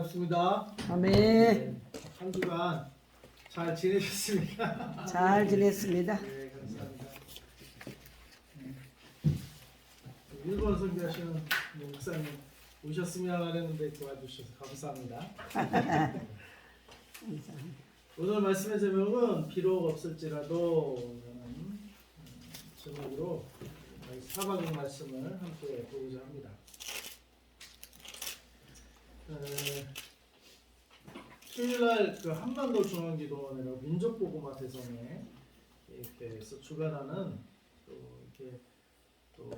반갑습니다. 아멘. 네, 한 주간 잘 지내셨습니까? 잘 지냈습니다. 네, 감사합니다. 일본 선교하시는 목사님 오셨으면 했는데 도와주셔서 감사합니다. 오늘 말씀의 제목은 비록 없을지라도 라는 제목으로 사박의 말씀을 함께 보고자 합니다. 토요일날 그 한반도 중앙기도원이라고 민족보고마 대성에 이렇게 해서 주관하는 또 이렇게 또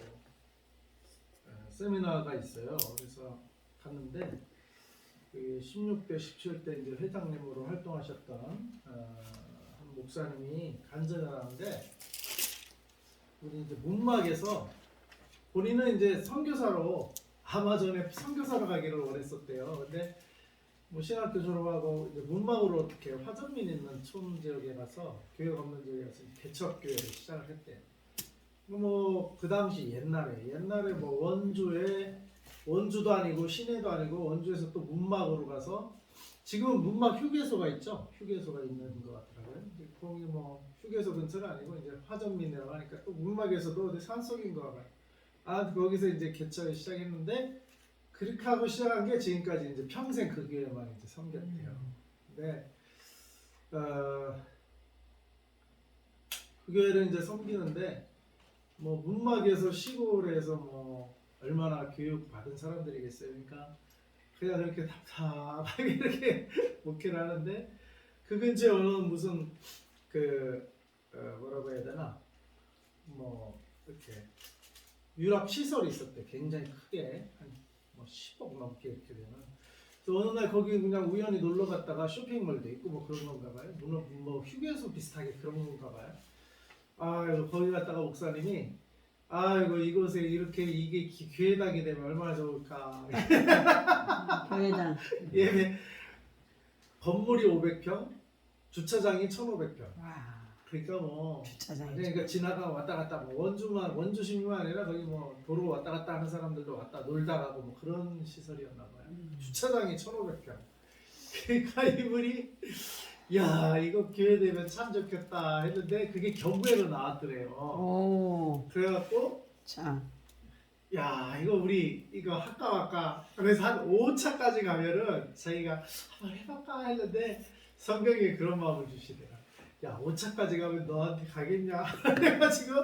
세미나가 있어요. 그래서 갔는데 그 16대 17대 이제 회장님으로 활동하셨던 한 목사님이 간증을 하는데 우리 이제 문막에서 본인은 이제 선교사로 아마존에 선교사로 가기를 원했었대요. 근데 뭐 신학교 졸업하고 이제 문막으로 이렇게 화전민 있는 촌 지역에 가서 교회 없는 지역에 가서 개척 교회를 시작을 했대요. 뭐 그 당시 옛날에 뭐 원주도 아니고 시내도 아니고 원주에서 또 문막으로 가서 지금은 문막 휴게소가 있죠. 휴게소가 있는 것 같더라고요. 거기 뭐 휴게소 근처가 아니고 이제 화전민이라고 하니까 또 문막에서도 어디 산속인 거 봐요. 거기서 이제 개척을 시작했는데 그렇게 하고 시작한 게 지금까지 이제 평생 그 교회만 이제 섬겼대요. 근데 그 교회를 이제 섬기는데 뭐 문막에서 시골에서 뭐 얼마나 교육 받은 사람들이겠어요. 그러니까 그냥 그렇게 답답하게 이렇게 목회를 하는데 그 근처에 어느 무슨 뭐라고 해야 되나 뭐 이렇게 유럽 시설이 있었대. 굉장히 크게 한 10억 넘게 이렇게 되는. 그래서 어느 날 거기 그냥 우연히 놀러 갔다가 쇼핑몰도 있고 뭐 그런 건가 봐요. 물론 뭐 휴게소 비슷하게 그런 건가 봐요. 거기 갔다가 목사님이 이곳에 이렇게 이게 교회당이 되면 얼마나 좋을까. 교회당. 예, 건물이 500평, 주차장이 1,500평. 와. 그러니까 뭐 주차장이. 그러니까 지나가 왔다 갔다 뭐 원주 시민만 아니라 거기 뭐 도로 왔다 갔다 하는 사람들도 왔다 놀다 가고 뭐 그런 시설이었나 봐요. 주차장이 1,500평. 그러니까 이분이 야 이거 교회 되면 참 좋겠다 했는데 그게 경부에로 나왔더래요. 오. 그래갖고 참. 야 이거 우리 이거 할까 그래서 한 5차까지 가면은 자기가 한번 해볼까 했는데 성경에 그런 마음을 주시더라. 야 5차까지 가면 너한테 가겠냐 그래가지고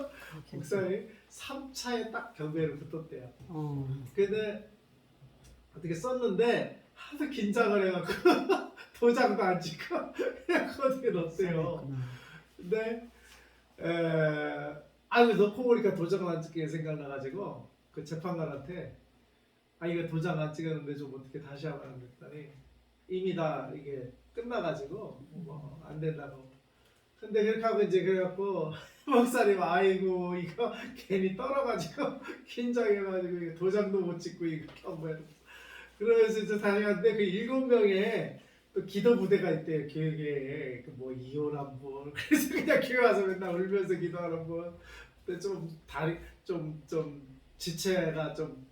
목사님 3차에 딱 경배를 붙었대요. 근데 어떻게 썼는데 하도 긴장을 해갖고 도장도 안 찍고 그냥 어떻게 넣었대요. 근데 넣고 보니까 도장을 안 찍게 생각나가지고 그 재판관한테 이거 도장 안 찍었는데 좀 어떻게 다시 하면 됐더니 이미 다 이게 끝나가지고 뭐 안 된다고. 근데 그렇게 하고 이제 그래갖고 목사님 아이고 이거 괜히 떨어가지고 긴장해가지고 이거 도장도 못 찍고 이거 경고해. 그러면서 이제 다녀갔는데 그 7명의 또 기도 부대가 있대요. 교회에 뭐 이혼한 분. 그래서 그냥 교회 와서 맨날 울면서 기도하는 분. 근데 좀 다리 좀 지체가 좀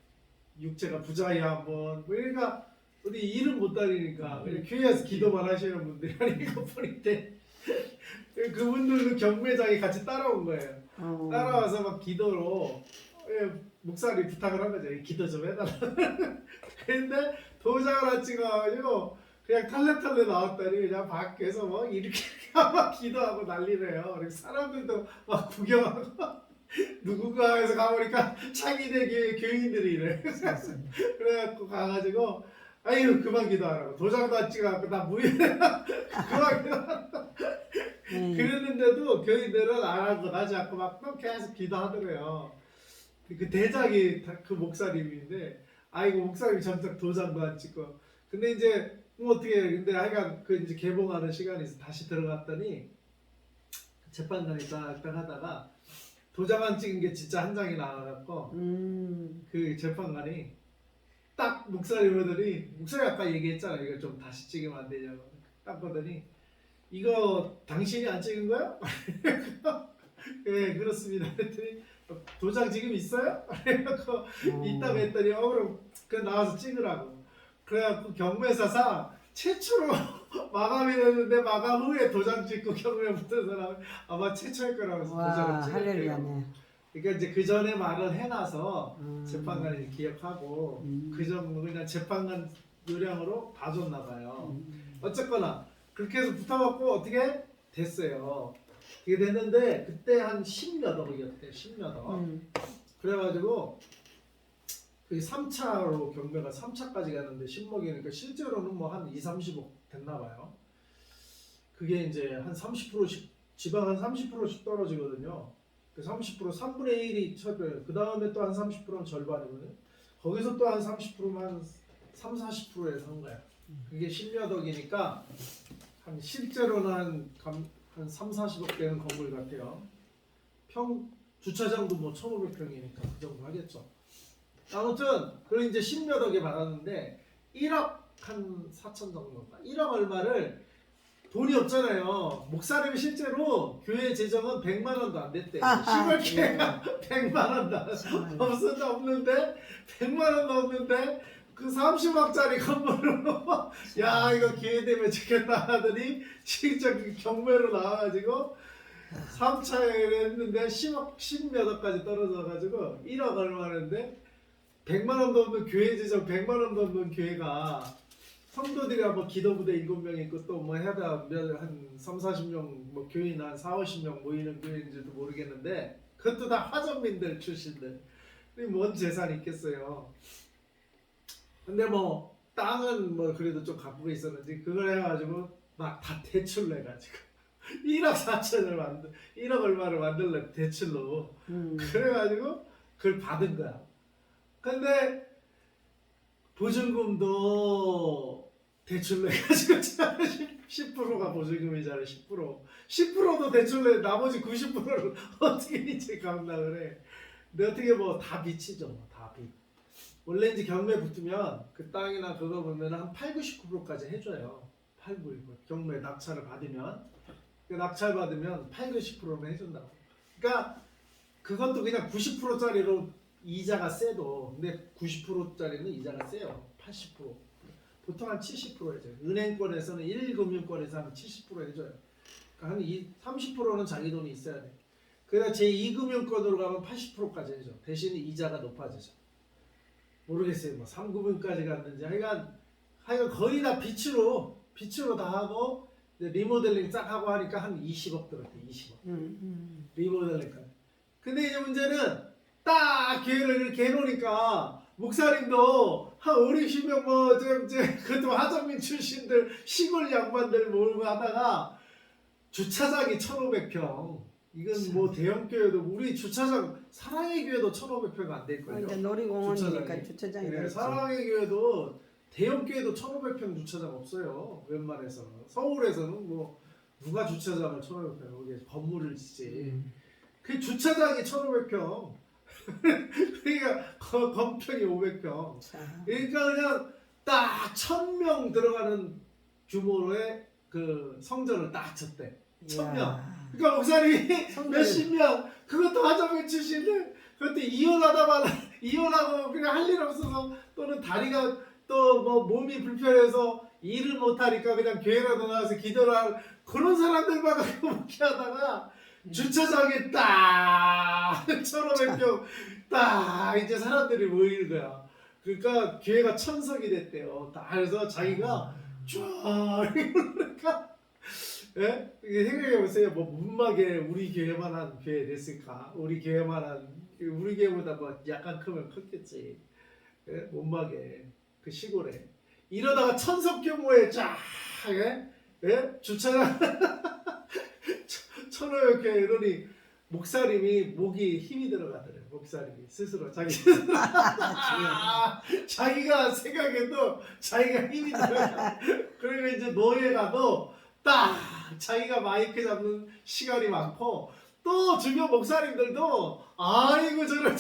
육체가 부자이한 분. 그러니까 어디 일은 못 다니니까 그냥 교회에서 기도만 하시는 분들이 아니고 뿐인데 그분들도 경매장에 같이 따라온 거예요. 따라와서 막 기도로 목사님 부탁을 한 거죠. 기도 좀 해달라. 근데 도장을 안 찍어가지고 그냥 탈레탈레 나왔더니 그냥 밖에서 막 이렇게 막 기도하고 난리래요. 그래서 사람들도 막 구경하고 누군가 해서 가보니까 차기대 교회 교인들이 이래. 그래갖고 가가지고 아유 그만 기도하라고. 도장도 안 찍어갖고 나 무효야. 그만 기도하라고. 그랬는데도 교인들은 안 하고 나지 않고 막 또 계속 기도하더래요. 그 대장이 그 목사님인데 목사님이 점점 도장도 안 찍고. 근데 이제 뭐 어떻게 근데 하여간 그 이제 개봉하는 시간이 있어 다시 들어갔더니 재판관이 딱 하다가 도장 안 찍은 게 진짜 한 장이 나와갖고 그 재판관이 딱 목사님 보더니 목사님 아까 얘기했잖아 이거 좀 다시 찍으면 안 되냐고. 딱 보더니 이거 당신이 안 찍은 거야? 네 그렇습니다. 그랬더니 도장 지금 있어요? 그래갖고 있다고 했더니 그럼 나와서 찍으라고. 그래갖고 경매사상 최초로 마감이 됐는데 마감 후에 도장 찍고 경매 붙은 사람 아마 최초일 거라고 해서 와, 도장을 찍었대요. 할렐루야네. 그러니까 이제 그 전에 말을 해놔서 음. 재판관이 기억하고 그 점 그냥 재판관 요량으로 봐줬나 봐요. 어쨌거나 그렇게 해서 붙어갖고 어떻게 됐어요. 그게 됐는데 그때 한 10몇 억이었대. 10몇 억. 그래가지고 그 3차로 경매가 3차까지 갔는데 10억이니까 실제로는 뭐 한 2, 30억 됐나 봐요. 그게 이제 한 30%씩 지방 한 30%씩 떨어지거든요. 그 30% 3분의 1이 쳐져요. 그 다음에 또 한 30%는 절반이거든요. 거기서 또 한 30%만 3, 40%에 산 거야. 그게 10몇 억이니까 한 실제로는 한 3, 40억 되는 건물 같아요. 주차장도 뭐 1,500평이니까 그 정도 하겠죠. 아무튼 그걸 이제 10몇 억에 받았는데 1억 한 4천 정도인가 1억 얼마를 돈이 없잖아요. 목사님이 실제로 교회 재정은 100만 원도 안 됐대. 시골 교회가 100만 원도 없는데 100만 원도 없는데 그 30억짜리 건물로 야 이거 기회 되면 좋겠다 하더니 진짜 그 경매로 나와가지고 3차에 했는데 10억 10몇 억까지 떨어져가지고 1억 얼마인데 100만 원도 없는 교회 재정 100만 원도 없는 교회가 성도들이 뭐 기도부대 7명 있고 또 뭐 해다 한 3, 40명 뭐 교인 한 4, 50명 모이는 교회인지도 모르겠는데 그것도 다 화전민들 출신들 뭔 재산이 있겠어요. 근데 뭐 땅은 뭐 그래도 좀 갖고 있었는지 그걸 해가지고 막 다 대출로 해가지고 1억 4천을 1억 얼마를 만들려 대출로 그래가지고 그걸 받은 거야. 근데 보증금도 대출로 해가지고 10%가 보증금이잖아. 10%도 대출로 해. 나머지 90%를 어떻게 이제 감당을 해. 근데 어떻게 뭐 다 빚이죠. 다 빚. 원래 이제 경매 붙으면 그 땅이나 그거 보면 한 8, 99%까지 해줘요. 8, 9, 경매 낙찰을 받으면 그 낙찰 받으면 8, 90%는 해준다고. 그러니까 그것도 그냥 90%짜리로 이자가 세도 근데 90%짜리는 이자가 세요. 80% 보통 한 70% 해줘요. 은행권에서는 1금융권에서 한 70% 해줘요. 그러니까 한 30%는 자기 돈이 있어야 돼. 그래야 제2금융권으로 가면 80%까지 해줘. 대신 이자가 높아지죠. 모르겠어요. 뭐 3금융까지 갔는지 하여간 거의 다 빚으로 다 하고 이제 리모델링 쫙 하고 하니까 한 20억 들었대. 20억 리모델링까지. 근데 이제 문제는 딱 기회를 이렇게 해놓으니까 목사님도 한 5, 60명 뭐 그것도 하정민 출신들 시골 양반들 몰고 하다가 주차장이 1,500평 이건 뭐 대형 교회도 우리 주차장 사랑의 교회도 1,500평 안 될걸요. 이제 놀이공원이니까 주차장이 네, 그렇지. 사랑의 교회도 대형 교회도 1,500평 주차장 없어요. 웬만해서는 서울에서는 뭐 누가 주차장을 1,500평 여기 건물을 짓지. 그 주차장이 1,500평. 그러니까 건평이 500평. 그러니까 그냥 딱 1,000명 들어가는 규모의 그 성전을 딱 쳤대. 1,000명. 그러니까 목사님이 몇십 명 그것도 하정민 출신들 그것도 이혼하고 그냥 할 일 없어서 또는 다리가 또 뭐 몸이 불편해서 일을 못하니까 그냥 교회라도 나와서 기도를 하는 그런 사람들만 갖고 목회하다가 주차장에 딱 1,500명 딱 이제 사람들이 모이는 거야. 그러니까 교회가 천석이 됐대요. 다 그래서 자기가 쫙 이러니까 예? 이게 생각해보세요. 뭐 문막에 우리 교회만한 교회 됐을까? 우리 교회보다 뭐 약간 크면 컸겠지. 예? 문막에 그 시골에 이러다가 천석 규모의 쫙 예? 주차장 1,500개 이러니 목사님이 목이 힘이 들어가더래요. 목사님이 스스로 자기가 생각해도 자기가 힘이 들어가. 그리고 이제 노예 가도 딱 자기가 마이크 잡는 시간이 많고 또 주변 목사님들도 아이고 저런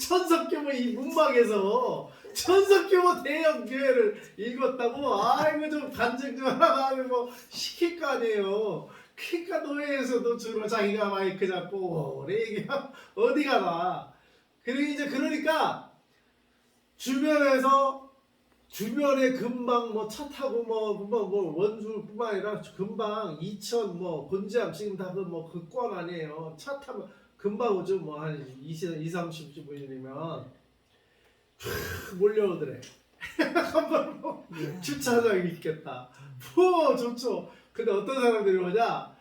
천석 규모 이 문막에서 천석 규모 대형 교회를 읽었다고 아이고 좀 간증 좀 하라고 뭐 시킬 거 아니에요. 그러니까 노예에서도 주로 자기가 마이크 잡고 얘기하면 어디가 나. 그리고 이제 그러니까 주변에서 주변에 금방 뭐 차 타고 뭐 금방 뭐 원주뿐만 아니라 금방 이천 뭐 곤지암 지금 다 그 뭐 그 꽝 아니에요. 차 타면 금방 오죠. 뭐 한 20-30분이면 몰려오더래. 한번 뭐 주차장이 있겠다. 좋죠. 근데 어떤 사람들이 오냐?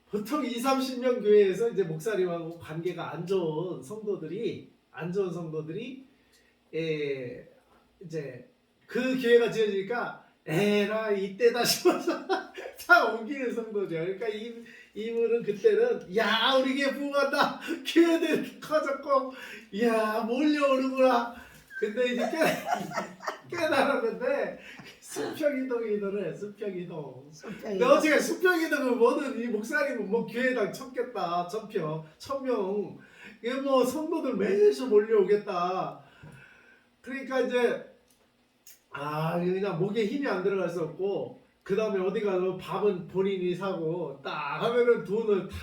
보통 20-30년 교회에서 이제 목사님하고 관계가 안 좋은 성도들이 이제 그 교회가 지어지니까 에라 이때다 싶어서 다 옮기는 성도죠. 그러니까 이분은 그때는 야 우리 교회 부흥한다. 교회들 커졌고 야 몰려오는구나. 근데 이제 깨달았는데 수평이동이더래. 수평이동. 근데 어떻게 수평이동을 뭐든 이 목사님은 뭐 교회당 쳤겠다. 1000명. 이게 뭐 성도들 매주 몰려오겠다. 그러니까 이제 그냥 목에 힘이 안 들어갔었고 그 다음에 어디 가서 밥은 본인이 사고 딱 하면은 돈을 다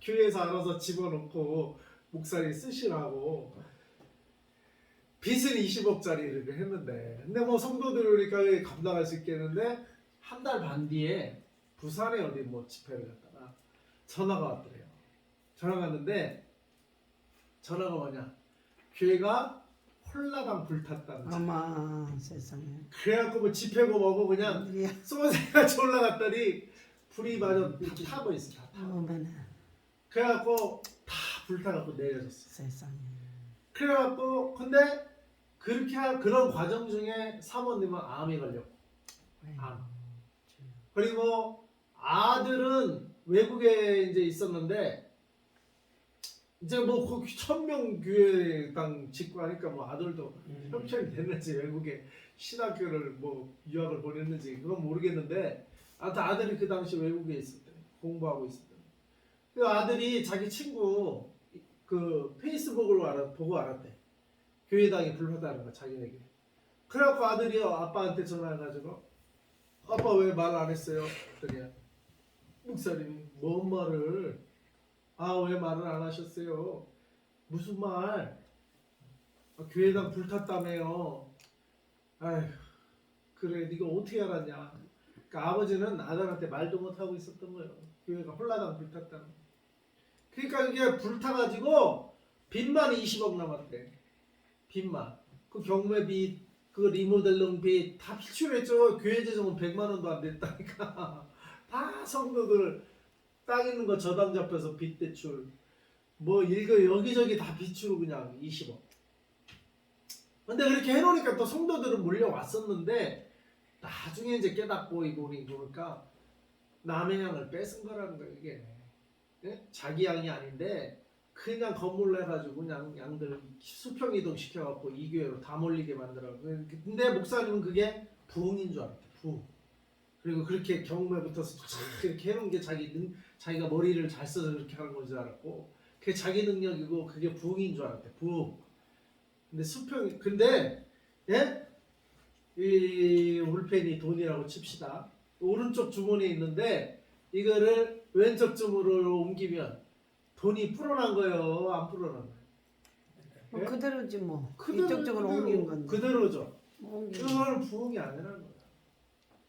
교회에서 알아서 집어넣고 목사님 쓰시라고 빚은 20억짜리를 했는데 근데 뭐 성도들 오니까 감당할 수 있겠는데 한 달 반 뒤에 부산에 어디 뭐 집회를 갔다가 전화가 왔더래요. 전화가 왔는데 전화가 뭐냐 교회가 홀라당 불탔다는 거야. 어마 세상에. 그래갖고 뭐 집회고 뭐고 그냥 쏘세같이 올라갔더니 불이 마저 다 타고 있어. 다 타고. 어머나 그래갖고 다 불타갖고 내려졌어. 세상에. 그래갖고 근데 그런 과정 중에 사모님은 암이 걸렸고 암. 그리고 아들은 외국에 이제 있었는데 이제 뭐 그 1000명 교회당 짓고 하니까 뭐 아들도 형편이 됐는지 외국에 신학교를 뭐 유학을 보냈는지 그건 모르겠는데 아무튼 아들이 그 당시 외국에 있었대. 공부하고 있었대. 그 아들이 자기 친구 그 페이스북을 보고 알았대. 교회당이 불하다는 거 자기에게. 그래갖고 아들이 아빠한테 전화해가지고 아빠 왜 말 안 했어요? 그랬더니 목사님이 뭔 말을 왜 말을 안 하셨어요? 무슨 말? 교회당 불탔다며요. 아휴 그래 네가 어떻게 알았냐? 그러니까 아버지는 아들한테 말도 못하고 있었던 거예요. 교회가 홀라당 불탔다는 거. 그러니까 이게 불타가지고 빚만 20억 남았대. 빚만. 그 경매빚, 그 리모델링 빚 다 필출했죠. 교회 재정은 100만 원도 안 됐다니까. 다 성도들 땅 있는 거 저당 잡혀서 빚 대출. 뭐 여기저기 다 빚으로 그냥 20억. 근데 그렇게 해놓으니까 또 성도들은 몰려왔었는데 나중에 이제 깨닫고 이분이 보니까 남의 양을 뺏은 거라는 거예요. 이게 예? 자기 양이 아닌데 그냥 건물로 해가지고 그냥 양들 수평이동 시켜갖고 이 교회로 다 몰리게 만들어. 근데 목사님은 그게 부흥인 줄 알았대. 부흥. 그리고 그렇게 경매부터서 이렇게 해놓은 게 자기가 머리를 잘 써서 그렇게 하는 건 줄 알았고 그게 자기 능력이고 그게 부흥인 줄 알았대. 부흥. 근데 예? 이 울펜이 돈이라고 칩시다. 오른쪽 주머니에 있는데 이거를 왼쪽 주머니로 옮기면 돈이 불어난 거예요? 안 불어난 거예요? 뭐 예? 그대로지 뭐. 그대로, 이쪽적으로 그대로, 옮긴 건데. 그대로죠. 옮긴 그거는 부흥이 아니라는 거야.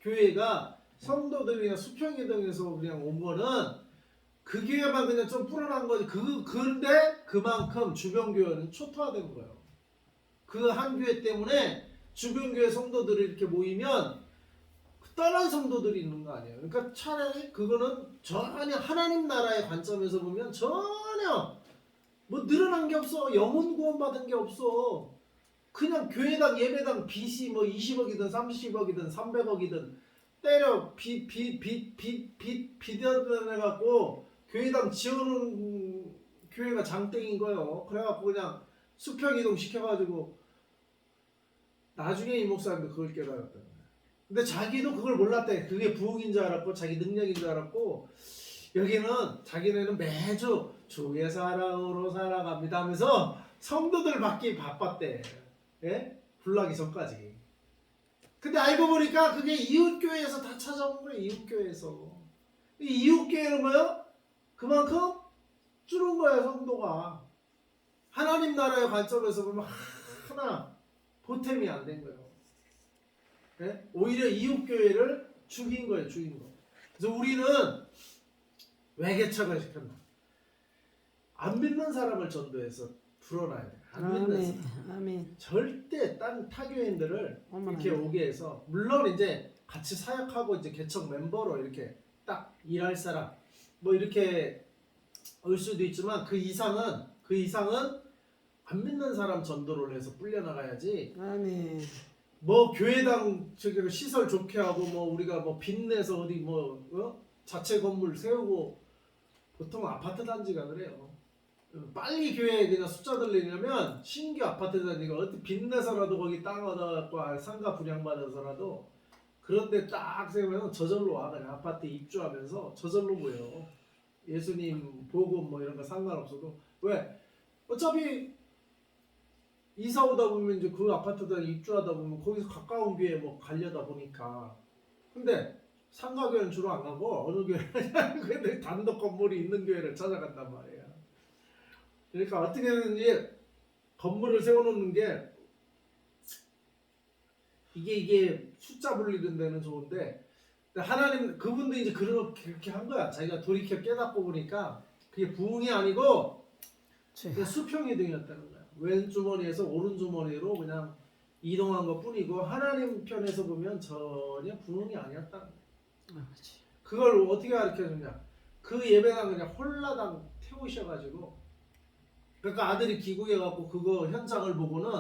교회가 성도들이나 수평이동에서 그냥 온 거는 그 교회만 그냥 좀 불어난 거지. 근데 그만큼 주변 교회는 초토화된 거예요. 그 한 교회 때문에 주변 교회 성도들이 이렇게 모이면 떠난 성도들이 있는 거 아니에요. 그러니까 차라리 그거는 전혀 하나님 나라의 관점에서 보면 전혀 뭐 늘어난 게 없어. 영혼 구원 받은 게 없어. 그냥 교회당 예배당 빚이 뭐 20억이든 30억이든 300억이든 때려 비대해갖고 교회당 지어놓은 교회가 장땡인 거예요. 그래갖고 그냥 수평이동 시켜가지고 나중에 이 목사님도 그걸 깨달았다. 근데 자기도 그걸 몰랐대. 그게 부흥인 줄 알았고 자기 능력인 줄 알았고 자기네는 매주 주의 사랑으로 살아갑니다 하면서 성도들 받기 바빴대. 예? 불나기 전까지. 근데 알고 보니까 그게 이웃교회에서 다 찾아온 거예요. 이웃교회에서. 이웃교회는 뭐요? 그만큼 줄은 거예요. 성도가. 하나님 나라의 관점에서 보면 하나 보탬이 안 된 거예요. 예? 오히려 이웃교회를 죽인 거예요. 죽인 거. 그래서 우리는 외개척을 시켰나. 안 믿는 사람을 전도해서 불어놔야 돼. 안 믿는 아멘. 사람. 아멘. 절대 딴 타교인들을 어머나. 이렇게 오게 해서, 물론 이제 같이 사역하고 이제 개척 멤버로 이렇게 딱 일할 사람 뭐 이렇게 올 수도 있지만 그 이상은 안 믿는 사람 전도를 해서 불려나가야지. 아멘. 뭐 교회당 저기 시설 좋게 하고 뭐 우리가 뭐 빚내서 어디 뭐 자체 건물 세우고, 보통 아파트 단지가 그래요. 빨리 교회에 그냥 숫자 들리려면 신규 아파트 단지가 어디 빚내서라도 거기 땅 얻어갖고 상가 분양받아서라도 그런데 딱 세우면 저절로 와. 그냥 아파트 입주하면서 저절로 모여. 예수님 복음 뭐 이런 거 상관없어도. 왜? 어차피 이사 오다 보면 이제 그 아파트에 입주하다 보면 거기서 가까운 교회 뭐 가려다 보니까. 근데 상가교회는 주로 안 가고 어느 교회는 근데 단독 건물이 있는 교회를 찾아간단 말이야. 그러니까 어떻게든지 건물을 세워놓는 게 이게 숫자 불리는 데는 좋은데, 하나님 그분도 이제 그렇게 한 거야. 자기가 돌이켜 깨닫고 보니까 그게 부흥이 아니고 그냥 수평이 등이었다는 거야. 왼 주머니에서 오른 주머니로 그냥 이동한 것 뿐이고 하나님 편에서 보면 전혀 부흥이 아니었다는 거야. 그걸 어떻게 가르쳐주냐? 그 예배당 그냥 홀라당 태우셔가지고, 그러니까 아들이 귀국해갖고 그거 현장을 보고는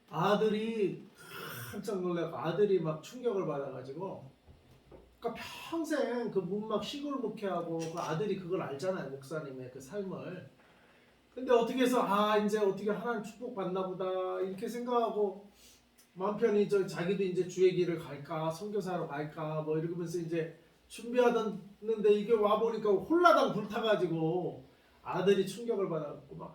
아들이 깜짝 놀라고 아들이 막 충격을 받아가지고, 그러니까 평생 그 문막 시골 목회하고 그 아들이 그걸 알잖아요. 목사님의 그 삶을. 근데 어떻게 해서 이제 어떻게 하나님 축복 받나 보다 이렇게 생각하고 마음 편히 자기도 이제 주의 길을 갈까 선교사로 갈까 뭐 이러면서 이제 준비하던데 이게 와 보니까 홀라당 불타가지고 아들이 충격을 받아갖고 막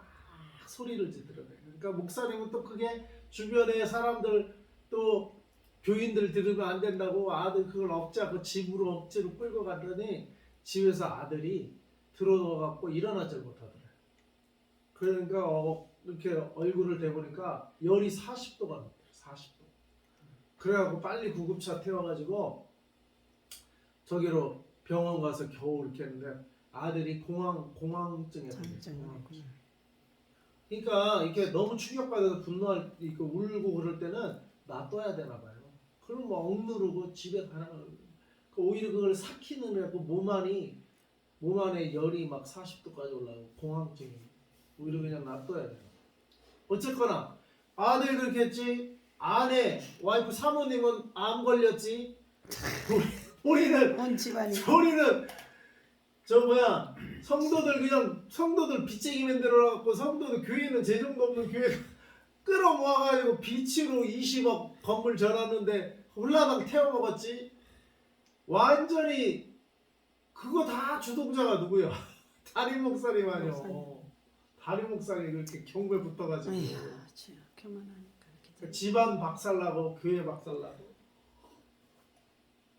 소리를 지르더래. 그러니까 목사님은 또 그게 주변에 사람들 또 교인들 들으면 안 된다고 아들 그걸 그 집으로 억지로 끌고 갔더니 집에서 아들이 들어가갖고 일어나질 못하더래. 그러니까 이렇게 얼굴을 대보니까 열이 40도가 넘더래. 40도. 그래갖고 빨리 구급차 태워가지고 저기로 병원 가서 겨우 이렇게 했는데 아들이 공황증에 걸렸어요. 그러니까 이렇게 너무 충격받아서 분노할 울고 그럴 때는 놔둬야 되나 봐요. 그럼 뭐 억누르고 집에 가나. 오히려 그걸 삭히는 애고 몸 안에 열이 막 40도까지 올라가고 공황증이. 오히려 그냥 놔둬야 돼요. 어쨌거나 아들 그렇게 했지. 아내 와이프 사모님은 암 걸렸지. 우리는 온 집안이 성도들 빚쟁이 만들어갖고 성도들 교회는 재정도 없는 교회 끌어모아가지고 빚으로 20억 건물 전았는데 홀라당 태워먹었지. 완전히 그거 다 주동자가 누구야? 담임 목사님 아니요. 담임 목사님 그렇게 경고에 붙어가지고 집안 박살나고 교회 박살나고.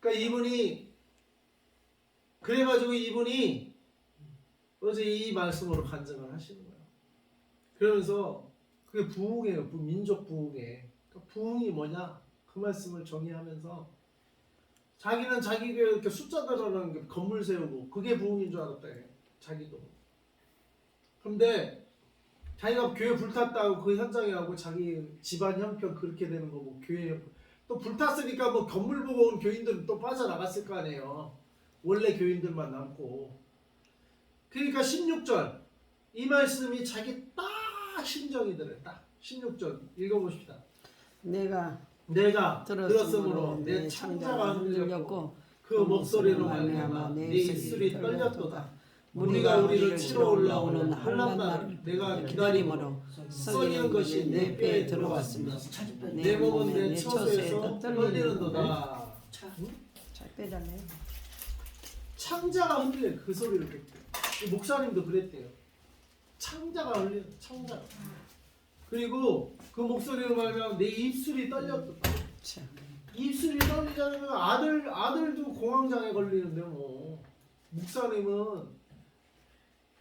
그러니까 이분이 어제 이 말씀으로 간증을 하시는 거예요. 그러면서 그게 부흥이에요. 민족 부흥에. 그러니까 부흥이 뭐냐? 그 말씀을 정의하면서 자기는 자기 교회 이렇게 숫자 들어가는 게 건물 세우고 그게 부흥인 줄 알았다. 자기도. 그런데 자기가 교회 불탔다고 그 현장에 가고 자기 집안 형편 그렇게 되는 거고 교회 또 불탔으니까 뭐 건물 보고 온 교인들은 또 빠져나갔을 거 아니에요. 원래 교인들만 남고. 그러니까 16절 이 말씀이 자기 딱 심정이 들어요. 딱 16절 읽어봅시다. 내가 들었으므로 내 창자가 흔들렸고 그 목소리로 말미암아 내 입술이 떨렸도다. 우리가 우리를 치러 올라오는 환난 날을 내가 기다림으로 썩이는 것이 내 뼈에 들어왔으며 내 몸은 내 처소에서 떨리는도다. 잘 빼달래. 창자가 흔들려. 그 소리를 듣고 목사님도 그랬대요. 창자가 흔들려. 창자. 그리고 그 목소리로 말하면 내 입술이 떨렸다. 입술이 떨리자면 아들도 공황장애 걸리는데 뭐 목사님은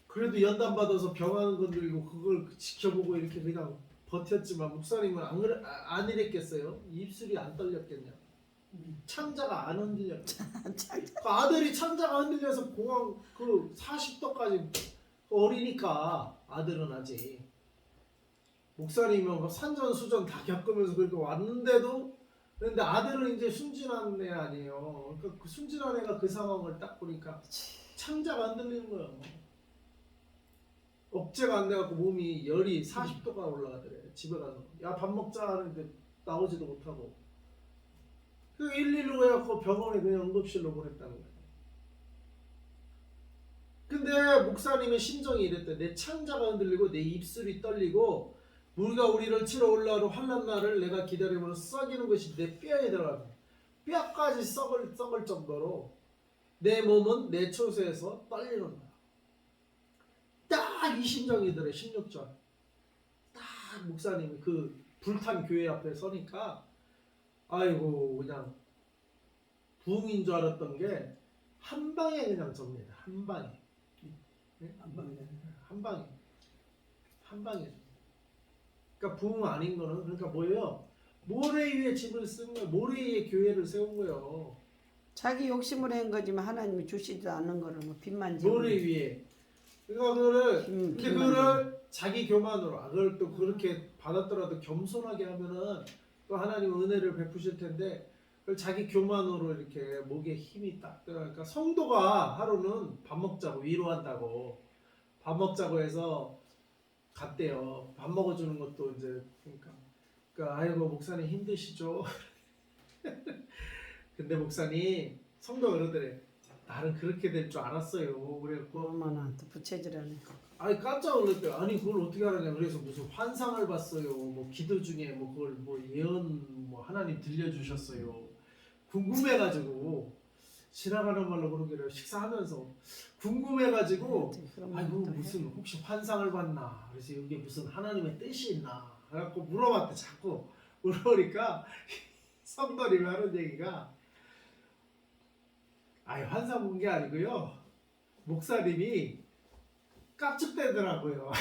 그래도 연단 받아서 병하는 건들고 그걸 지켜보고 이렇게 그냥 버텼지만 목사님은 안 이랬겠어요? 입술이 안 떨렸겠냐? 창자가 안 흔들렸냐? 그 아들이 창자가 흔들려서 공항 그 40도까지 어리니까 아들은 아직 목사님은 산전수전 다 겪으면서 그렇게 왔는데도 근데 아들은 이제 순진한 애 아니에요. 그러니까 그 순진한 애가 그 상황을 딱 보니까 창자가 흔들리는 거예요. 억제가 안 돼갖고 몸이 열이 40도가 올라가더래. 집에 가서 야 밥 먹자 하는데 나오지도 못하고 그 112로 해갖고 병원에 그냥 응급실로 보냈다는 거예요. 근데 목사님의 심정이 이랬대. 내 창자가 흔들리고 내 입술이 떨리고 우리를 치러 올라오는 환난 날을 내가 기다리면서 썩이는 것이 내 뼈에 들어가 뼈까지 썩을 정도로 내 몸은 내 초소에서 떨리는 거야. 딱 이 심정이더래. 16절 딱 목사님이 그 불탄 교회 앞에 서니까 아이고 그냥 부흥인 줄 알았던 게 한 방에 그냥 접니다. 한 방에. 네? 한 방에. 그러니까 부흥 아닌 거는 그러니까 뭐예요? 모래 위에 집을 쓴 거예요. 모래 위에 교회를 세운 거예요. 자기 욕심으로 한 거지만 하나님이 주시지도 않는 거를 뭐 빚만 모래 위에. 그러니까 그거를 근데 빚만 그거를 자기 교만으로 그걸 또 그렇게 받았더라도 겸손하게 하면은 또 하나님 은혜를 베푸실 텐데 그걸 자기 교만으로 이렇게 목에 힘이 딱 들어가니까 성도가 하루는 밥 먹자고 위로한다고 밥 먹자고 해서 갔대요. 밥 먹어주는 것도 이제 그러니까 아이고 목사님 힘드시죠? 근데 목사님 성도가 그러더래. 나는 그렇게 될 줄 알았어요. 그래갖고 얼마나 또 부채질하네. 아니 깜짝 놀랐대요. 아니 그걸 어떻게 알았냐. 그래서 무슨 환상을 봤어요. 뭐 기도 중에 뭐 그걸 뭐 예언 뭐 하나님 들려주셨어요. 궁금해가지고 지나가는 말로 그러기를 식사하면서 궁금해가지고 아이고 무슨 혹시 환상을 봤나. 그래서 이게 무슨 하나님의 뜻이 있나. 그래갖고 물어봤대. 자꾸 물어보니까 성도님이 하는 얘기가 아니 환상 본 게 아니고요. 목사님이 깝죽대더라고요.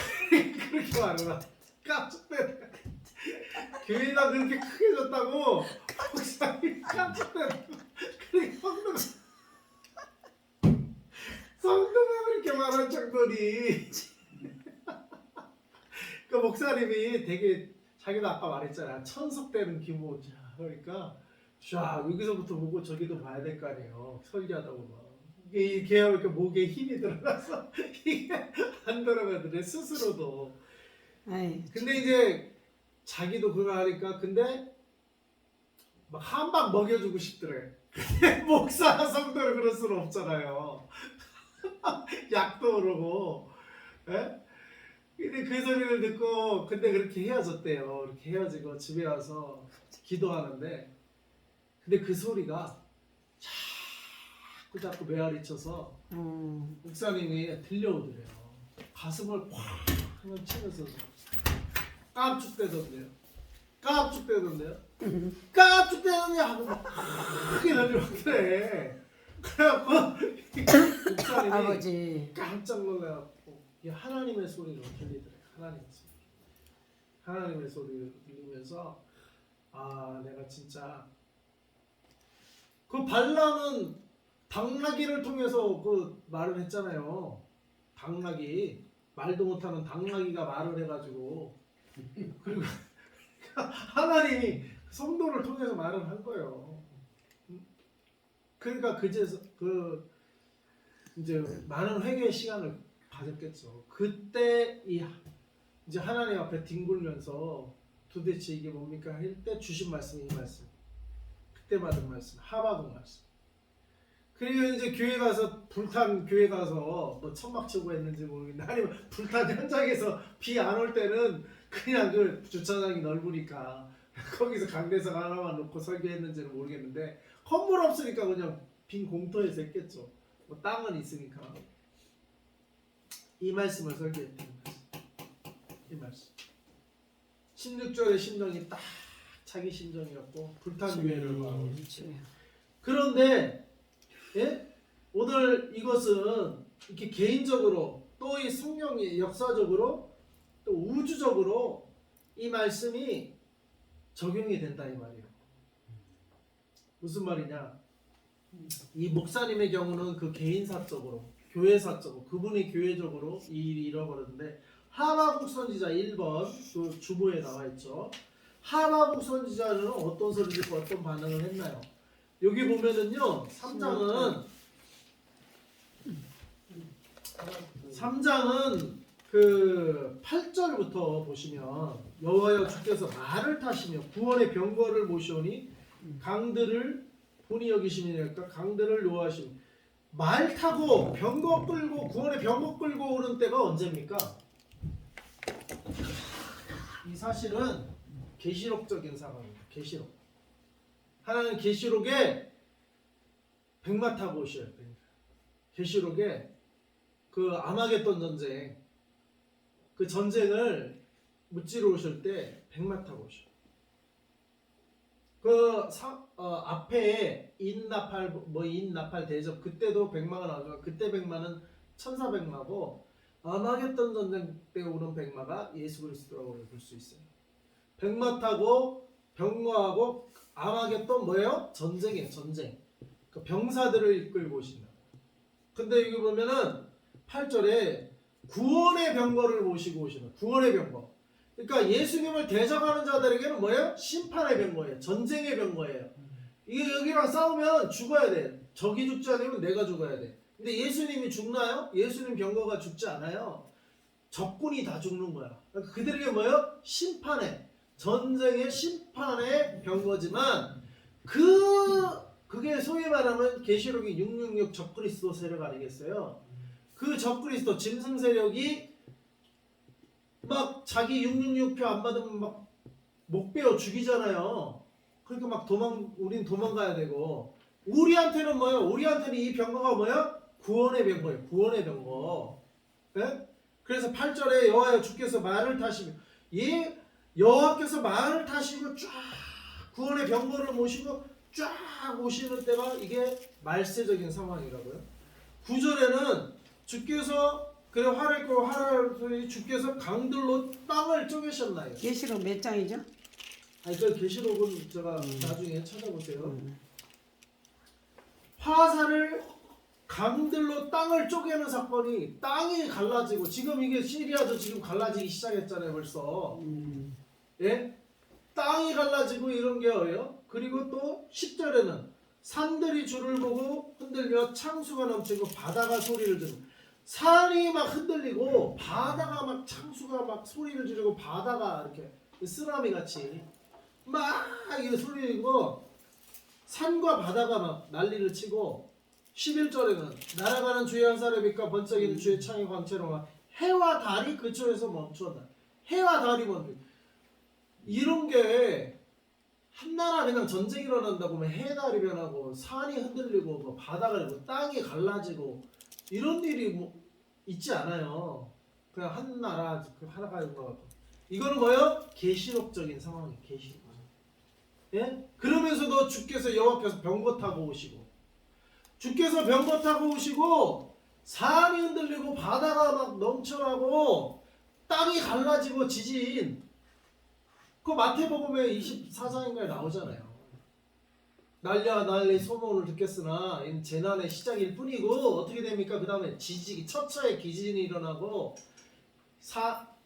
그렇게 말하나. 깝죽대더라고요. 교회가 그렇게 크게 졌다고 목사님이 깝죽대더라고요. 그렇게 성도가 그렇게 말할 정도니. 그 목사님이 되게 자기도 아까 말했잖아. 천석되는 규모죠. 그러니까 자 여기서부터 보고 저기도 봐야 될 거 아니에요. 설교하다 보면 이게 이렇게 목에 힘이 들어가서 이게 안 들어가더래 스스로도. 아이, 근데 이제 자기도 그거 하니까 근데 막 한 방 먹여주고 싶더래. 근데 목사나 성도를 그럴 수는 없잖아요. 약도 오르고. 예? 근데 그 소리를 듣고 근데 그렇게 헤어졌대요. 이렇게 헤어지고 집에 와서 기도하는데 근데 그 소리가 자꾸 메아리 쳐서 목사님이 들려오더래요. 가슴을 콱 하면 치면서 깜죽대던데요. 깜죽대던데요. 하고 막 크게 들려오더래. 그래갖고 목사님이 아버지 깜짝 놀라갖고 이게 하나님의 소리로 들리더래. 하나님의 소리를 들리면서 아 내가 진짜 그 발람은 당나귀를 통해서 그 말을 했잖아요. 당나귀 말도 못하는 당나귀가 말을 해가지고 그리고 하나님이 성도를 통해서 말을 한 거예요. 그러니까 그제서 그 이제 많은 회개의 시간을 가졌겠죠. 그때 이제 하나님 앞에 뒹굴면서 도대체 이게 뭡니까 할 때 주신 말씀이 이 말씀. 그때 받은 말씀, 하박국 말씀. 그리고 이제 교회 가서 불탄 교회 가서 뭐 천막 치고 했는지 모르겠는데 아니면 불탄 현장에서 비 안 올 때는 그냥 그 주차장이 넓으니까 거기서 강대석 하나만 놓고 설교했는지는 모르겠는데 건물 없으니까 그냥 빈 공터에서 했겠죠. 뭐 땅은 있으니까 이 말씀을 설교했다는 거죠. 이 말씀. 16절의 심정이 딱 자기 심정이었고 불탄 교회를 봐. 그런데 예? 오늘 이것은 이렇게 개인적으로 또 이 성령이 역사적으로 또 우주적으로 이 말씀이 적용이 된다 이 말이에요. 무슨 말이냐? 이 목사님의 경우는 그 개인사적으로, 교회사적으로, 그분이 교회적으로 이 일이 잃어버렸는데 하바국 선지자 1번 그 주보에 나와 있죠. 하바국 선지자는 어떤 소리 듣고 어떤 반응을 했나요? 여기 보면은요 3장은 그 8절부터 보시면 여호와여 주께서 말을 타시며 구원의 병거를 모시오니 강들을 본이 여기시니까 강들을 요하시니 말 타고 병거 끌고 구원의 병거 끌고 오는 때가 언제입니까? 이 사실은 계시록적인 상황입니다. 계시록. 하나는 계시록에 백마 타고 오셔야 됩니다. 계시록에 그 아마겟돈 전쟁 그 전쟁을 무찌러 오실 때 백마 타고 오셔. 앞에 인나팔 대접 그때도 백마가 나오지만 그때 백마는 천사백마고 아마겟돈 전쟁 때 오는 백마가 예수 그리스도라고 볼 수 있어요. 백마 타고 병거하고 아마겟돈 뭐예요? 전쟁이에요. 전쟁. 그 병사들을 이끌고 오신다. 근데 여기 보면은 8절에 구원의 병거를 모시고 오시는 구원의 병거. 그러니까 예수님을 대적하는 자들에게는 뭐예요? 심판의 병거예요. 전쟁의 병거예요. 이게 여기랑 싸우면 죽어야 돼. 적이 죽지 않으면 내가 죽어야 돼. 근데 예수님이 죽나요? 예수님 병거가 죽지 않아요. 적군이 다 죽는 거야. 그러니까 그들에게 뭐예요? 심판의 전쟁의 심판의 병거지만 그게 소위 말하면 계시록이 666 적그리스도 세력 아니겠어요? 그 적그리스도 짐승 세력이 막 자기 666표 안 받으면 막 목 베어 죽이잖아요. 그러니까 막 우린 도망가야 되고 우리한테는 뭐예요? 우리한테는 이 병거가 뭐야? 구원의 병거예요. 구원의 병거. 네? 그래서 8절에 여호와여 주께서 말을 타시며 여호와께서 말을 타시고 쫙 구원의 병거를 모시고 쫙 오시는 때가 이게 말세적인 상황이라고요. 9절에는 주께서 그래 활을 끌고 활을 주께서 강들로 땅을 쪼개셨나요? 계시록 몇 장이죠? 아니 그 계시록은 제가 나중에 찾아보세요. 화살을 강들로 땅을 쪼개는 사건이 땅이 갈라지고 지금 이게 시리아도 지금 갈라지기 시작했잖아요 벌써. 예? 땅이 갈라지고 이런 게예요. 그리고 또 10절에는 산들이 주를 보고 흔들며 창수가 넘치고 바다가 소리를 지르고 산이 막 흔들리고 바다가 막 창수가 막 소리를 지르고 바다가 이렇게 쓰나미 같이 막 이렇게 소리리고 산과 바다가 막 난리를 치고 11절에는 날아가는 주의 한 살의 빛과 번쩍이는 주의 창의 광채로 해와 달이 그쪽에서 멈추었다. 해와 달이 멈추. 이런 게 한나라 그냥 전쟁이 일어난다고 하면 해 달이 변하고 산이 흔들리고 뭐 바다가 되고 땅이 갈라지고 이런 일이 뭐 있지 않아요. 그냥 한 나라 하나가 있는 것 같고 이거는 뭐예요? 계시록적인 상황이에요. 계시록. 예? 그러면서도 주께서 여호와께서 병거 타고 오시고 주께서 병거 타고 오시고 산이 흔들리고 바다가 막 넘쳐나고 땅이 갈라지고 지진 그 마태복음에 24장인가에 나오잖아요. 난리와 난리 소문을 듣겠으나 이 재난의 시작일 뿐이고 어떻게 됩니까? 그 다음에 처처의 기진이 일어나고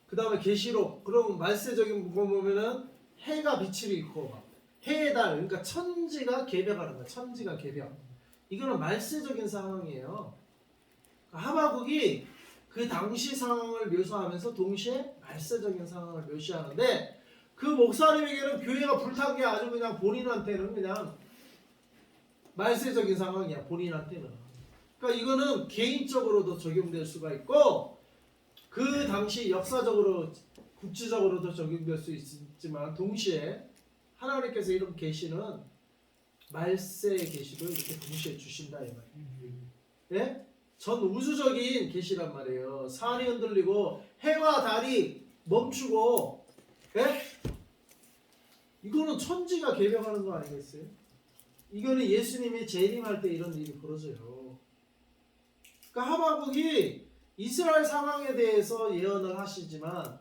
그 다음에 계시록 그럼 말세적인 거 보면은 해가 빛을 잃고 해의 달 그러니까 천지가 개벽하는 거야. 천지가 개벽. 이거는 말세적인 상황이에요. 하바국이 그 당시 상황을 묘사하면서 동시에 말세적인 상황을 묘시하는데 그 목사님에게는 교회가 불탄 게 아주 그냥 본인한테는 그냥 말세적인 상황이야. 본인한테는. 그러니까 이거는 개인적으로도 적용될 수가 있고 그 당시 역사적으로 국지적으로도 적용될 수 있지만 동시에 하나님께서 이런 계시는 말세의 계시를 이렇게 동시에 주신다 이 말이에요. 예? 전 우주적인 계시란 말이에요. 산이 흔들리고 해와 달이 멈추고 예? 이거는 천지가 개벽하는 거 아니겠어요? 이거는 예수님이 재림할 때 이런 일이 벌어져요. 그러니까 하바국이 이스라엘 상황에 대해서 예언을 하시지만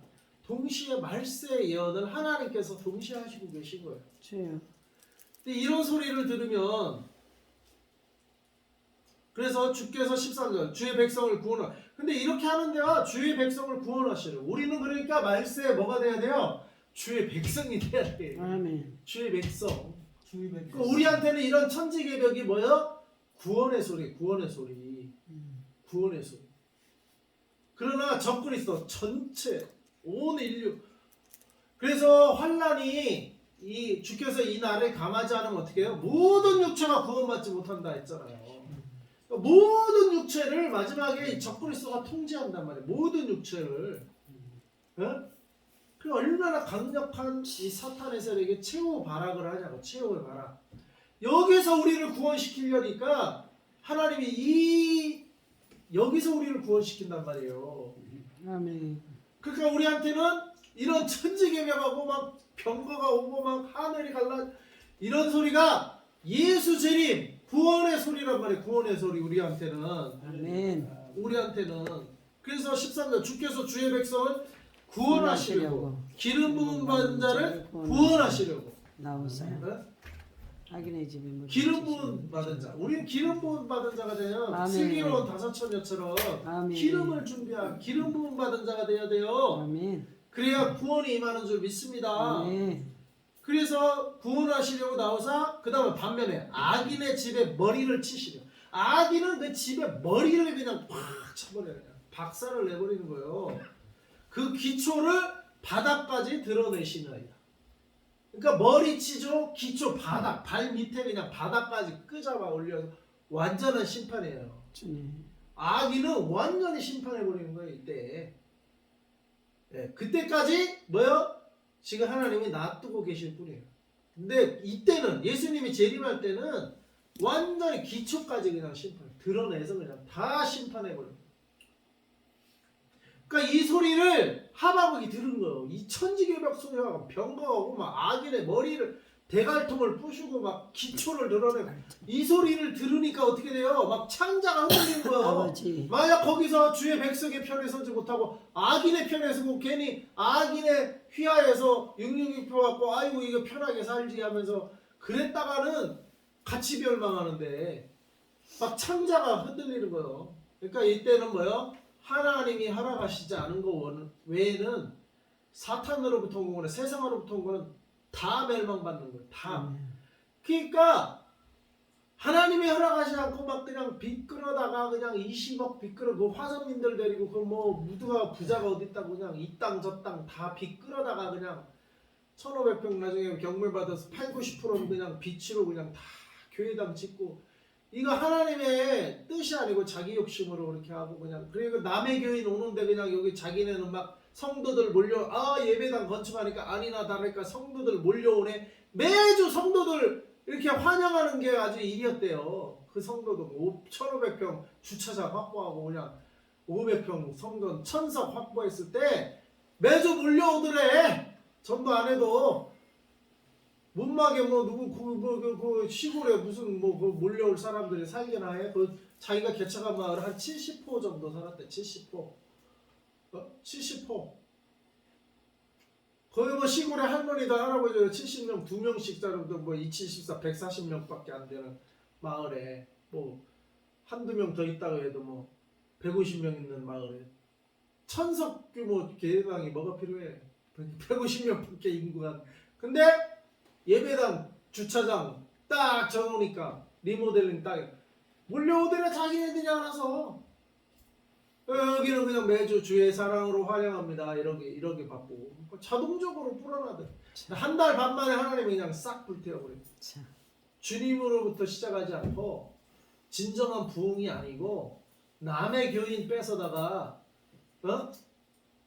동시에 말세 예언을 하나님께서 동시에 하시고 계신 거예요. 주여. 근데 이런 소리를 들으면 그래서 주께서 13절 주의 백성을 구원하. 근데 이렇게 하는 데가 주의 백성을 구원하시려. 우리는 그러니까 말세에 뭐가 돼야 돼요? 주의 백성이 돼야 돼. 아멘. 주의 백성. 주의 백성. 그 우리한테는 이런 천지개벽이 뭐야? 구원의 소리, 구원의 소리, 구원의 소리. 그러나 적그리스도 전체 온 인류. 그래서 환란이 이 주께서 이 날에 감하지 않으면 어떻게 해요? 모든 육체가 구원받지 못한다 했잖아요. 그러니까 모든 육체를 마지막에 이 적그리스도가 통제한단 말이에요. 모든 육체를. 어? 그 얼마나 강력한 이 사탄의 세력에 최후 발악을 하냐고. 최후의 발악. 여기서 우리를 구원시키려니까 하나님이 여기서 우리를 구원시킨단 말이에요. 아멘. 그러니까 우리한테는 이런 천지개벽하고 막 병거가 오고 막 하늘이 갈라 이런 소리가 예수 재림 구원의 소리란 말이에요. 구원의 소리 우리한테는. 아멘. 그래서 13절 주께서 주의 백성을 구원하시려고 기름 부음 받은 자를 구원하시려고. 나오세요. 네? 악인의 집에 물 기름 부음 받은 자. 우리는 기름 부음 받은 자가 되면 아멘. 슬기로운 다섯처녀처럼 아멘. 기름을 준비한 기름 부음 받은 자가 돼야 돼요. 아멘. 그래야 구원이 임하는 줄 믿습니다. 아멘. 그래서 구원하시려고 나오사 그 다음에 반면에 악인의 집에 머리를 치시려. 악인은 그 집에 머리를 그냥 팍 쳐버려요. 그냥 박살을 내버리는 거예요. 그 기초를 바닥까지 드러내시나이다. 그러니까 머리치죠. 기초 바닥 발 밑에 그냥 바닥까지 끄잡아 올려서 완전한 심판이에요. 주님. 악인은 완전히 심판해버리는 거예요. 이때. 네, 그때까지 뭐요? 지금 하나님이 놔두고 계실 뿐이에요. 근데 이때는 예수님이 재림할 때는 완전히 기초까지 그냥 심판 드러내서 그냥 다 심판해버려요. 그러니까 이 소리를 하박국이 들은 거예요. 이 천지개벽 소리가 병거가 오고 막 악인의 머리를 대갈통을 부수고 막 기초를 드러내고 이 소리를 들으니까 어떻게 돼요? 막 창자가 흔들리는 거예요. 아버지. 만약 거기서 주의 백성의 편에 서지 못하고 악인의 편에 서고 괜히 악인의 휘하에서 육육육표 갖고 아이고 이거 편하게 살지 하면서 그랬다가는 같이 멸망하는데 막 창자가 흔들리는 거예요. 그러니까 이때는 뭐요? 하나님이 허락하시지 않은 거 외에는 사탄으로부터 온 거나 세상으로부터 온 거는 다 멸망받는 거예요. 다. 그러니까 하나님이 허락하지 않고 막 그냥 빚 끌어다가 그냥 20억 빚 끌어 그 화성민들 데리고 그 뭐 무드가 부자가 어디 있다고 그냥 이 땅 저 땅 다 빚 끌어다가 그냥 1,500평 나중에 경매 받아서 8, 90%는 그냥 빚으로 그냥 다 교회당 짓고 이거 하나님의 뜻이 아니고 자기 욕심으로 그렇게 하고 그냥 그리고 남의 교인 오는데 그냥 여기 자기네는 막 성도들 몰려 예배당 건축하니까 아니나 다를까 성도들 몰려오네. 매주 성도들 이렇게 환영하는 게 아주 일이었대요. 그 성도들 1,500평 주차장 확보하고 그냥 500평 성전 천석 확보했을 때 매주 몰려오더래. 전도 안 해도 문막에 뭐 누구 그 시골에 무슨 뭐 그 몰려올 사람들이 살기나 해. 그 자기가 개척한 마을 한 70호 정도 살았대. 70호. 70호. 거기 뭐 시골에 할머니도 할아버지도 70명 2명씩 자는데 뭐 274, 140명밖에 안 되는 마을에 뭐 한두 명 더 있다고 해도 뭐 150명 있는 마을에 천석 규모 교회당이 뭐가 필요해? 150명밖에 인구가. 근데 예배당 주차장 딱 정하니까 리모델링 딱 몰려오더라. 자기네들이 알아서. 여기는 그냥 매주 주의 사랑으로 환영합니다. 이렇게 바쁘고 자동적으로 불어나더라. 한 달 반 만에 하나님이 그냥 싹 불태워버려. 주님으로부터 시작하지 않고 진정한 부흥이 아니고 남의 교인 뺏어다가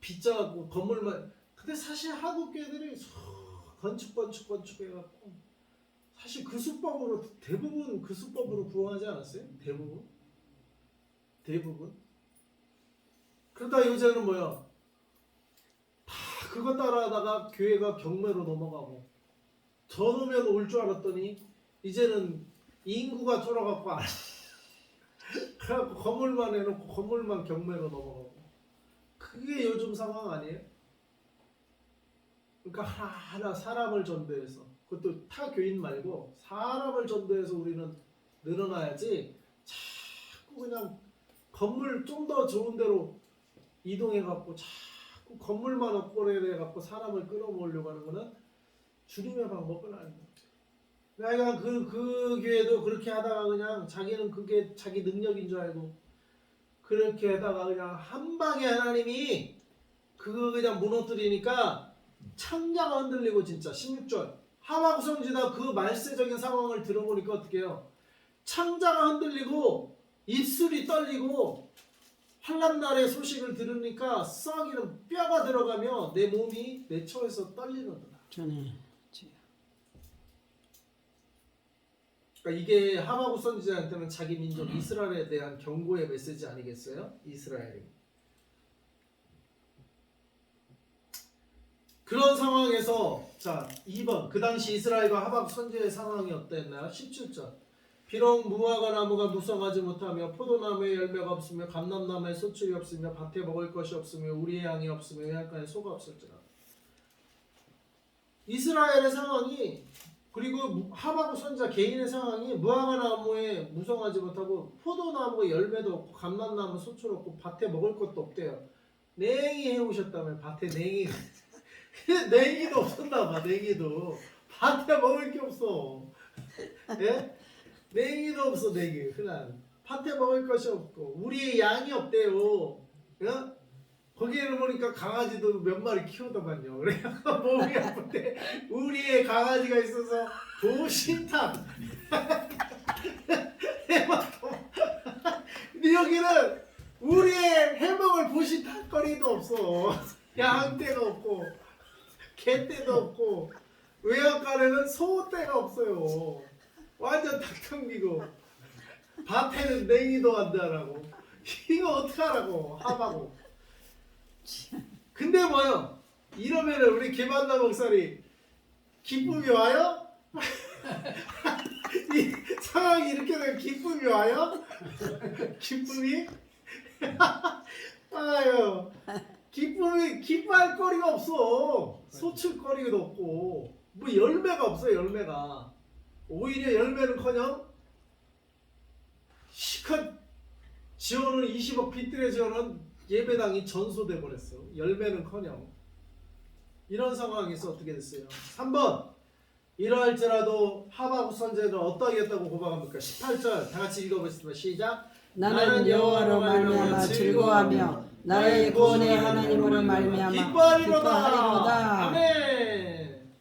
빚져갖고 건물만. 근데 사실 한국 교회들이 건축 해갖고 사실 그 수법으로 대부분 그 수법으로 부흥하지 않았어요? 대부분. 그러다 요새는 뭐야? 다 그거 따라하다가 교회가 경매로 넘어가고 저놈면 올 줄 알았더니 이제는 인구가 줄어갖고 그래갖고 건물만 해놓고 건물만 경매로 넘어가고 그게 요즘 상황 아니에요? 그러니까 하나 사람을 전도해서, 그것도 타 교인 말고 사람을 전도해서 우리는 늘어나야지, 자꾸 그냥 건물 좀 더 좋은 데로 이동해 갖고 자꾸 건물만 업그레이드 해 갖고 사람을 끌어모으려고 하는 거는 주님의 방법은 아닙니다. 내가 그 교회도 그렇게 하다가 그냥 자기는 그게 자기 능력인 줄 알고 그렇게 하다가 그냥 한 방에 하나님이 그거 그냥 무너뜨리니까 창자가 흔들리고, 진짜 16절 하박국 선지자 그 말세적인 상황을 들어보니까 어떻게 해요? 창자가 흔들리고 입술이 떨리고 환란날의 소식을 들으니까 썩이는 뼈가 들어가며 내 몸이 내 처에서 떨리는구나. 전에 그러니까 이게 하박국 선지자한테는 자기 민족 이스라엘에 대한 경고의 메시지 아니겠어요? 이스라엘이. 그런 상황에서 자 2번 그 당시 이스라엘과 하박국 선지자의 상황이 어땠나요? 17절 비록 무화과 나무가 무성하지 못하며 포도나무에 열매가 없으며 감람나무에 소출이 없으며 밭에 먹을 것이 없으며 우리의 양이 없으며 외양간에 소가 없을지라. 이스라엘의 상황이, 그리고 하박국 선지자 개인의 상황이 무화과 나무에 무성하지 못하고 포도나무에 열매도 없고 감람나무 소출 없고 밭에 먹을 것도 없대요. 냉이 해오셨다면 밭에 냉이 냉이도 없었나 봐. 냉이도 밭에 먹을 게 없어. 예? 냉이도 없어. 냉이 흔한 밭에 먹을 것이 없고 우리의 양이 없대요. 어? 거기에는 보니까 강아지도 몇 마리 키우더만요. 그래서 몸이 아픈데 우리의 강아지가 있어서 보신탕 해먹고 여기는 우리의 해먹을 보신탕거리도 없어. 양떼도 없고 개떼도 없고 외양간에는 소떼가 없어요. 완전 닭탕비고 밭에는 냉이도 안 자라고. 이거 어떡하라고 하박국. 근데 뭐요? 이러면은 우리 김한나 목사님 기쁨이 와요? 이 상황이 이렇게 되면 기쁨이 와요? 기쁨이? 아유, 기쁨이 기뻐할 거리가 없어. 소출거리도 없고 뭐 열매가 없어요. 열매가 오히려 열매는커녕 시컷 지원은 20억 빚들에 지원은 예배당이 전소돼 버렸어. 열매는커녕. 이런 상황에서 어떻게 됐어요? 3번 이러할지라도 하박국 선지자는 어떻게 했다고 고백합니까? 18절 다 같이 읽어보겠습니다. 시작. 나는 여호와로 말미암아 즐거워하며 나의 구원의 하나님으로 말미암아 기뻐하리로다. 아멘.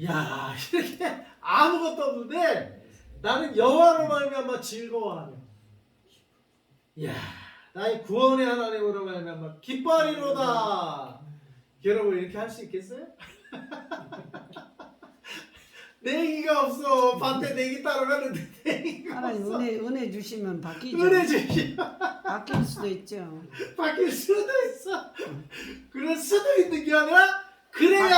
야, 이렇게 아무것도 없는데 나는 여호와로 말미암아 즐거워하며, 야, 나의 구원의 하나님으로 말미암아 기뻐하리로다. 여러분 이렇게 할 수 있겠어요? 내기가 없어. 밭에 내기 따러 가는데 내기가 하나님 없어. 은혜 주시면 바뀌죠. 은혜 주시. 바뀔 수도 있죠. 바뀔 수도 있어. 그럴 수도 있는 게 아니라 그래야